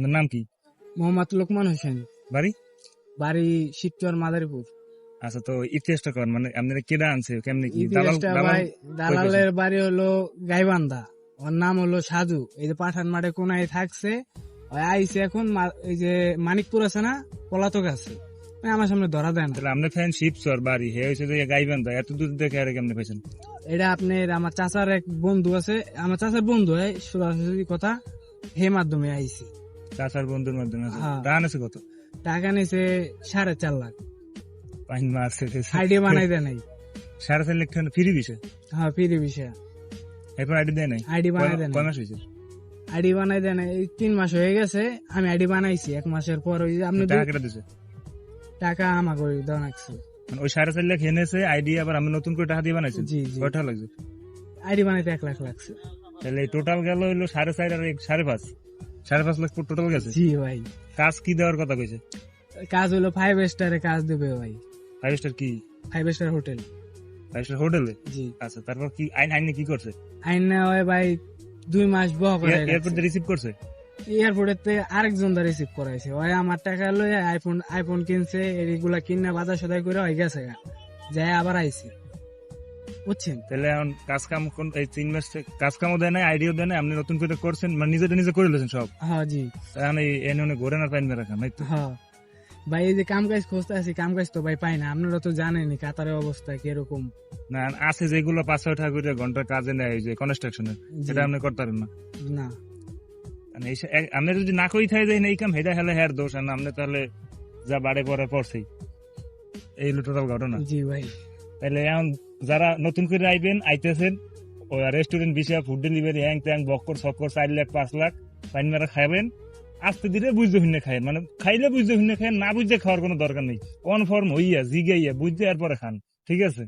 আপনার নাম কি? মোহাম্মদ লোকমান হোসেন, বাড়ি? বাড়ি শিবচর মাদারীপুর। আচ্ছা, তো ইতিহাসটা কর, মানে আপনারা কেডা আনছে, কেমনে কি? দালাল ইতিহাসটা দালাল ভাই, দালালের বাড়ি হলো গাইবান্ধা, ওর নাম হলো সাজু। এই যে পাঠান মাঠে কোনায় থাকছে, ওই আইসে এখন এই যে মানিকপুর আছে না, পলাতক আছে, ওই আমার সামনে ধরা দেন। তাহলে আপনি ফ্যান শিবচর বাড়ি, হে হয়েছে যে গাইবান্ধা, এত দূর দেখে আর কেমনে পেয়েছেন? এটা আপনার আমার চাচার এক বন্ধু আছে, আমার চাচার বন্ধু হয় সরাসরি কথা, হে মাধ্যমে আইসি। চাচার বন্ধুর মাধ্যমে আছে। হ্যাঁ। টান আছে কত? টাকা নিছে 4.5 লাখ। পাইন মারছে আইডি বানাই দেয় নাই। 4.5 লাখ টাকা ফ্রি দিছে, হ্যাঁ ফিরি বিষয়। এরপর আইডি দেয় নাই? আইডি বানাই দেয় কয় নাই। মাস হয়েছে? আইডি বানাই দেয় নাই, এই 3 মাস হয়ে গেছে। আমি আইডি বানাইছি 1 মাসের পর। ওই যে আপনি টাকা কেটে দিছে? টাকা আমাকে দেওয়া লাগছে। মানে ওই 4.5 লাখ এনেছে আইডি, আবার আমি নতুন করে টাকা দিয়ে বানাইছেন? জি জি, কয়টা লাগছে? আইডি বানাইতে 1 লাখ লাগছে। তাহলে টোটাল গেল হইলো 4.5 আর 5.5 লাখ টোটাল গেছে। জি ভাই, কাজ কি দেওয়ার কথা কইছে? কাজ হলো 5 স্টারে কাজ দেবে ভাই। 5 স্টার কি? 5 স্টার হোটেল। 5 স্টার হোটেলে? জি। আচ্ছা, তারপর কি আইনে কি করছে? আইন না হয় ভাই 2 মাস বহ করে এয়ারপোর্ট রিসিভ করছে? এয়ারপোর্টের থেকে আরেকজন দা রিসিভ করাইছে। ওই আমার টাকা লয়ে আইফোন কিনছে, এগুলা কিনে বাজার সদাই করে হয়ে গেছে, যায় আবার আইছে, বুঝছেন? তাহলে এখন কাজ কাম কোন এই 3 মাস কাজ কামও দেয় নাই, আইডিও দেয় নাই, আপনি নতুন করে করছেন, মানে নিজে করে লেছেন সব? হ্যাঁ জি। এখন এই এনে ঘোরে না পাইন রাখা নাই তো? হ্যাঁ ভাই, এই যে কাম কাজ খুঁজতে আছি, কাম কাজ তো ভাই পাই না। আপনারা তো জানেনই কাতারের অবস্থা কিরকম। না, আছে যেগুলো 5-6 টাকা করে ঘন্টা কাজে নেয়, যে কনস্ট্রাকশনের, সেটা আপনি করতে পারেন না? না। মানে আপনি যদি না কই থাকে এই কাম, হেডা হেলে হের দোষ, আর আপনি তাহলে যা বাড়ে পড়ার পড়ছেই। এই হলো টোটাল ঘটনা। জি ভাই। তাহলে এখন যারা নতুন করে আইতেছেন, ওই রেস্টুরেন্ট বিষয়, ফুড ডেলিভারি, হ্যাং ত্যাং বক্কর সকর 4 লাখ 5 লাখ পাইন মেরা খাবেন, আস্তে ধীরে বুঝতে শুনে খায়, মানে খাইলে বুঝতে শুনে খায়, না বুঝতে খাওয়ার কোনো দরকার নেই। কনফার্ম হইয়া জিগাইয়া বুঝতে এরপরে খান, ঠিক আছে?